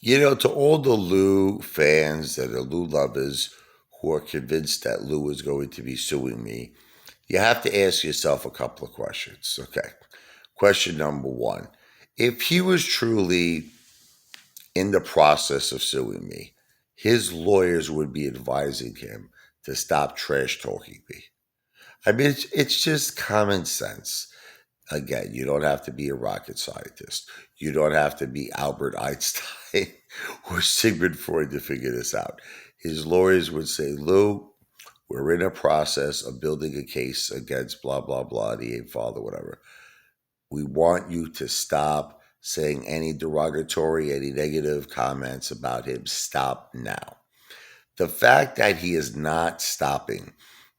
To all the Lou fans that are Lou lovers who are convinced that Lou is going to be suing me, you have to ask yourself a couple of questions. Okay. Question number one: if he was truly in the process of suing me, his lawyers would be advising him to stop trash talking me. I mean, it's just common sense. Again, you don't have to be a rocket scientist. You don't have to be Albert Einstein or Sigmund Freud to figure this out. His lawyers would say, Lou, we're in a process of building a case against blah, blah, blah, the Apefather, whatever. We want you to stop saying any derogatory, any negative comments about him. Stop now. The fact that he is not stopping,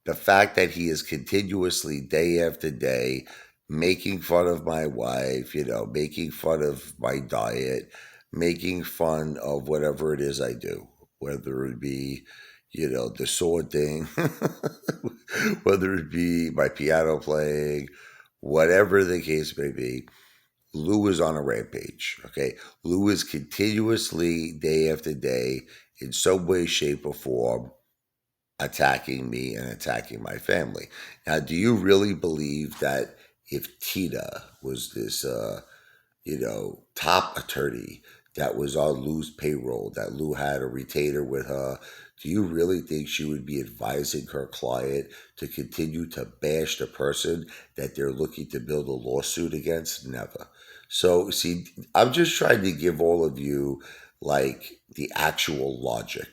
the fact that he is continuously, day after day, making fun of my wife, making fun of my diet, making fun of whatever it is I do, whether it be, the sword thing, whether it be my piano playing, whatever the case may be. Lou is on a rampage. Okay. Lou is continuously, day after day, in some way, shape, or form, attacking me and attacking my family. Now, do you really believe that if Tina was this, top attorney that was on Lou's payroll, that Lou had a retainer with her, do you really think she would be advising her client to continue to bash the person that they're looking to build a lawsuit against? Never. So, see, I'm just trying to give all of you like the actual logic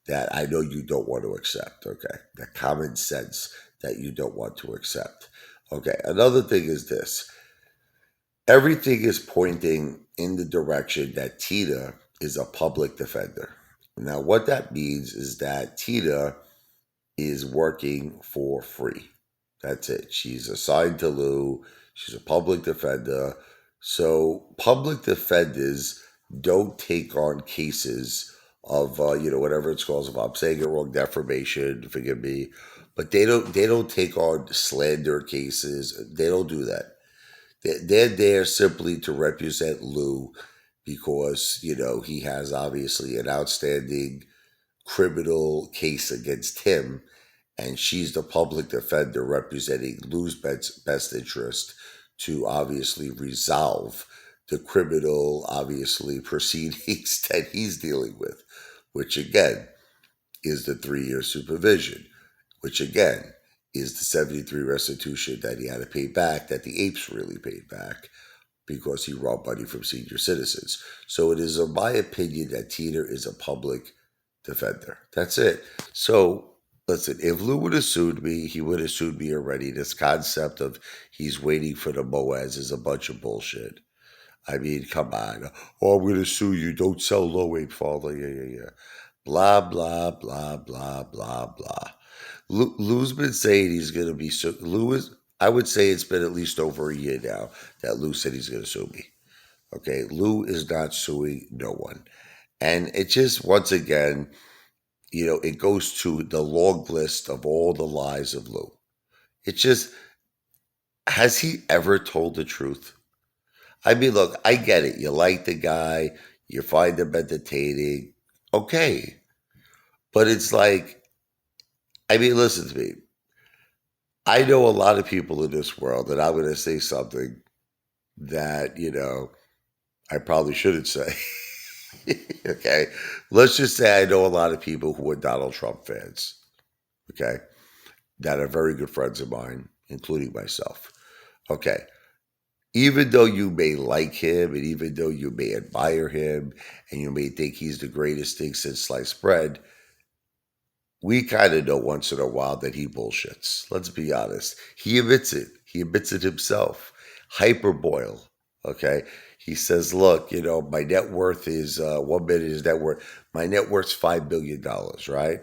that I know you don't want to accept, okay? The common sense that you don't want to accept. Okay, another thing is this: everything is pointing in the direction that Tina is a public defender. Now, what that means is that Tina is working for free. That's it. She's assigned to Lou. She's a public defender. So public defenders don't take on cases of whatever it's called. If I'm saying it wrong, defamation, forgive me. But they don't take on slander cases. They don't do that. They're there simply to represent Lou because he has obviously an outstanding criminal case against him, and she's the public defender representing Lou's best interest to obviously resolve the criminal, obviously, proceedings that he's dealing with, which again is the 3 year supervision, which again is the 73 restitution that he had to pay back, that the apes really paid back because he robbed money from senior citizens. So it is, in my opinion, that Tina is a public defender. That's it. So listen, if Lou would have sued me, he would have sued me already. This concept of he's waiting for the Moaz is a bunch of bullshit. I mean, come on. Oh, I'm going to sue you. Don't sell low weight, father. Yeah, yeah, yeah. Blah, blah, blah, blah, blah, blah. Lou's been saying he's going to be Lou is. I would say it's been at least over a year now that Lou said he's going to sue me. Okay, Lou is not suing no one, and it just once again, it goes to the long list of all the lies of Lou. It just has he ever told the truth? I mean, look, I get it. You like the guy, you find him entertaining, okay, but it's like, I mean, listen to me. I know a lot of people in this world, and I'm going to say something that, I probably shouldn't say. Okay. Let's just say I know a lot of people who are Donald Trump fans. Okay. That are very good friends of mine, including myself. Okay. Even though you may like him and even though you may admire him and you may think he's the greatest thing since sliced bread, we kind of know once in a while that he bullshits. Let's be honest. He admits it. He admits it himself. Hyperboil. Okay. He says, look, my net worth is 1 minute is net worth. My net worth's $5 billion, right?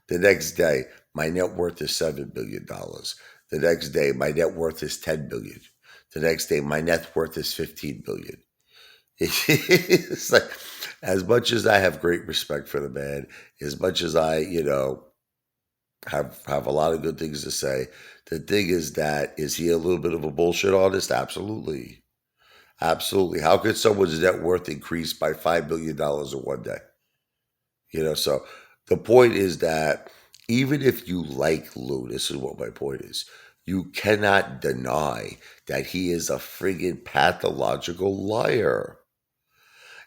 The next day, my net worth is $7 billion. The next day, my net worth is 10 billion. The next day, my net worth is 15 billion. It's like, as much as I have great respect for the man, as much as I, have a lot of good things to say, the thing is that is he a little bit of a bullshit artist? Absolutely. Absolutely. How could someone's net worth increase by $5 million in one day? So the point is that even if you like Lou, this is what my point is. You cannot deny that he is a friggin' pathological liar.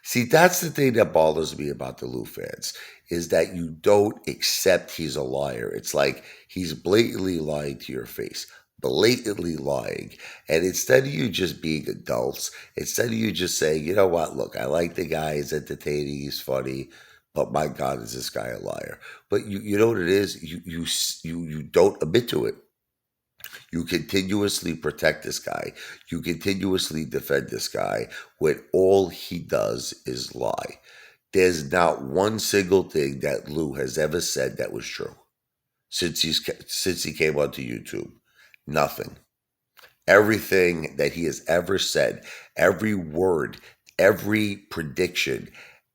See, that's the thing that bothers me about the Lou fans is that you don't accept he's a liar. It's like he's blatantly lying to your face, blatantly lying. And instead of you just being adults, instead of you just saying, you know what, look, I like the guy, he's entertaining, he's funny, but my God, is this guy a liar? But you know what it is? You don't admit to it. You continuously protect this guy. You continuously defend this guy when all he does is lie. There's not one single thing that Lou has ever said that was true since he came onto YouTube. Nothing. Everything that he has ever said, every word, every prediction,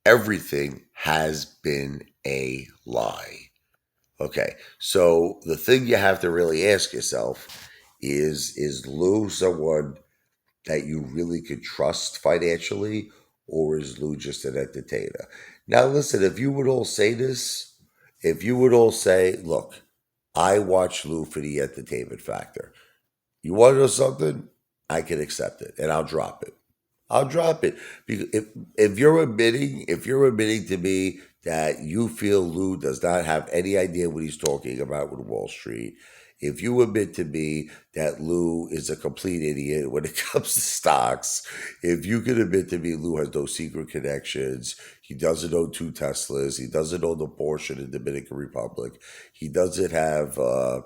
everything has been a lie. Okay, so the thing you have to really ask yourself is Lou someone that you really could trust financially, or is Lou just an entertainer? Now, listen, if you would all say this, if you would all say, look, I watch Lou for the entertainment factor. You want to know something? I can accept it and I'll drop it. I'll drop it because if you're admitting to me that you feel Lou does not have any idea what he's talking about with Wall Street, if you admit to me that Lou is a complete idiot when it comes to stocks, if you can admit to me Lou has no secret connections, he doesn't own two Teslas, he doesn't own the Porsche in the Dominican Republic, he doesn't have a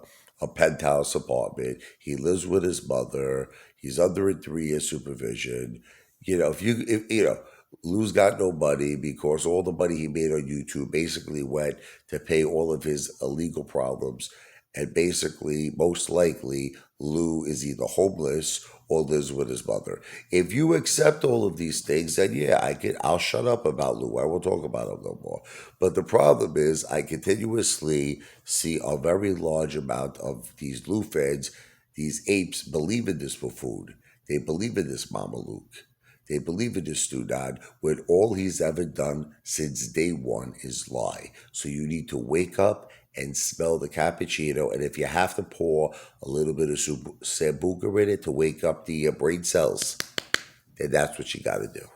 penthouse apartment, he lives with his mother, he's under a 3-year supervision. If Lou's got no money because all the money he made on YouTube basically went to pay all of his illegal problems. And basically, most likely, Lou is either homeless or lives with his mother. If you accept all of these things, then yeah, I'll shut up about Lou. I won't talk about him no more. But the problem is I continuously see a very large amount of these Lou fans, these apes believe in this buffoon. They believe in this Mama Luke. They believe in this Studad when all he's ever done since day one is lie. So you need to wake up and smell the cappuccino. And if you have to pour a little bit of sambuca in it to wake up the brain cells, then that's what you got to do.